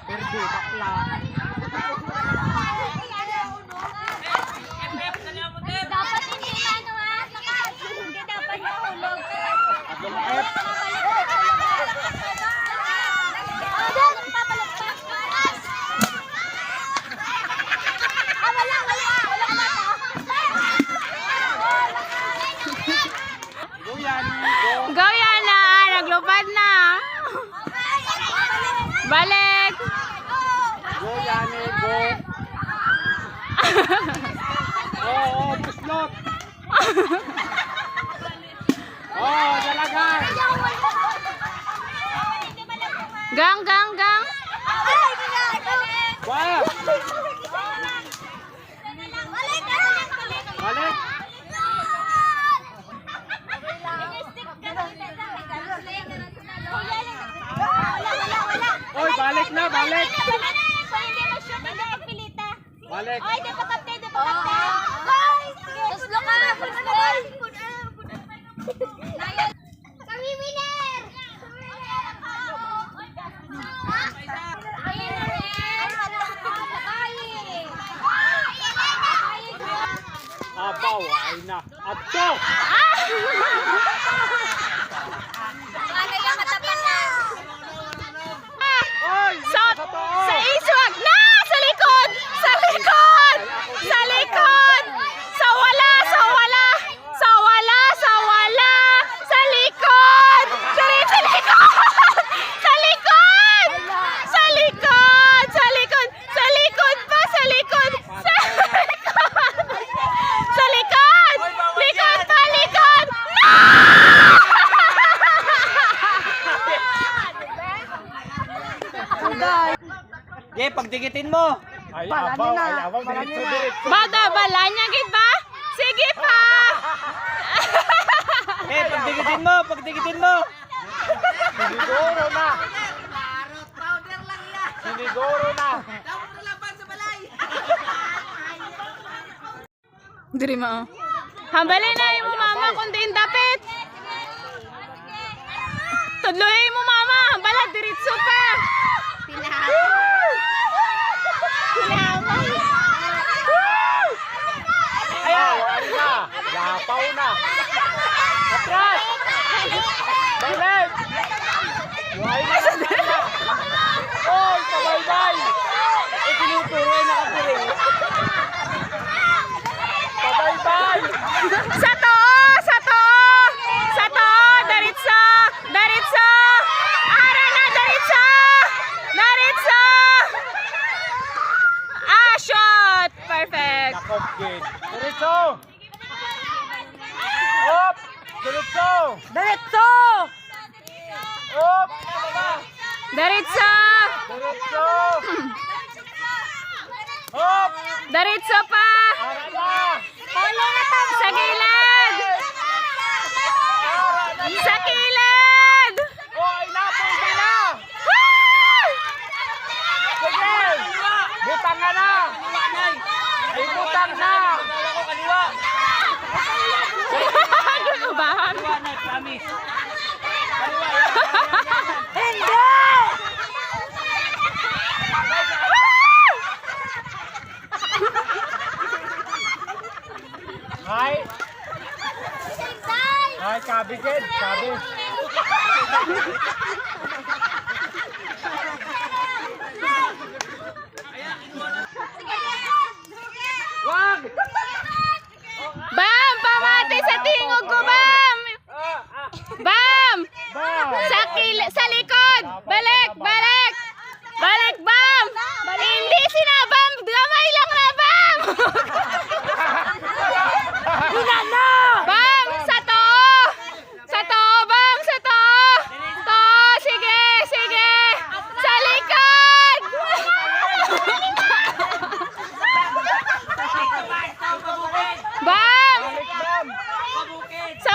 Perde, bakla. Dapat hindi ano ha? Hindi dapat mahulog. Go Yana! Naglupad na! Balik! Go, Yane, go. Buslot. Dalagan. Gang, gang, gang! Wah. Balik. Oy, balik na, balik. Balik. Ay, di pa kapte, di pa kapte. Ay, suslo ka. Kami winner. Abaw, ay na. Ato. Ano yung matapan na? Oy, Sa iswag na! Sa likod! Sa likod! Sa likod! Sa wala! Sa wala! Sa wala! Sa wala! Sa likod! Sa likod! Sa likod! Sa likod! Sa likod! Sa likod pa! Sa likod! Sa likod! Sa likod! Likod pa! Likod! Ye, pagdikitin mo. Ay, abaw, ay abaw. Diretso. Bada bala niya gid ba? Sige pa! Pagdikitin mo, pagdikitin mo. Siniguro na. Siniguro na. Diri mo. Hambalin na yung mama kundi dapit. Tudloy mo mama, hambala diretso pa. Ayaw, ay na. Lapaw na. Atras. Balik. Ay na. Oy, sabay-bay. Tinuturo ay nakapiring. Sabay-bay. Sa to, sa to. Sa to, diretso, diretso. Ara na diretso. Diretso. Ah, shot. Perfect. Nakop gid. Diretso. Hop. Diretso. Diretso. Hop. Diretso. Diretso. Hop. Diretso pa. Ara na. Sa gilid. Sa gilid. Oy, pwede na. Woo! Sige. Butang na na. Ay, butang na. Ubahan. Hindi. Hi. Hi, Kabi kid. Kabi. Wag. Bam! Pamati sa tingog ko, Bam! Bam! Sa likod! Balik! Balik! Balik, Bam! Hindi sinabam! Gamay lang na, Bam! Bam! Sa to! Sa to, Bam! Sa to! To! Sige! Sige! Sa likod! Bam! Sa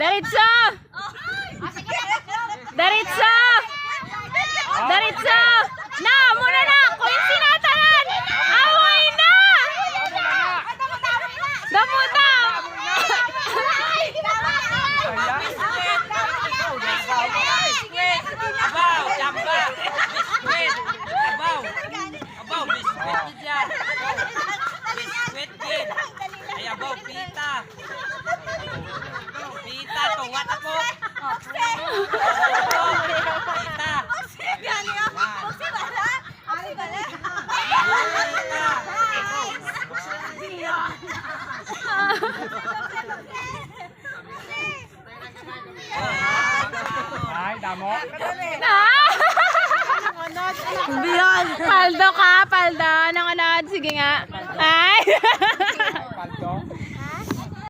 Diretso! Diretso! Diretso! Na, muna na! Kuhin sinatanan! Away na! Damuta! Abaw, chamba. Biskwit. Abaw, biskwit dyan. Biskwit din. Ay, abaw, pita. Pita, tuwat ako. Pita. Ay, damo. Paldo ka, paldo. Anong unod? Sige nga. Ay!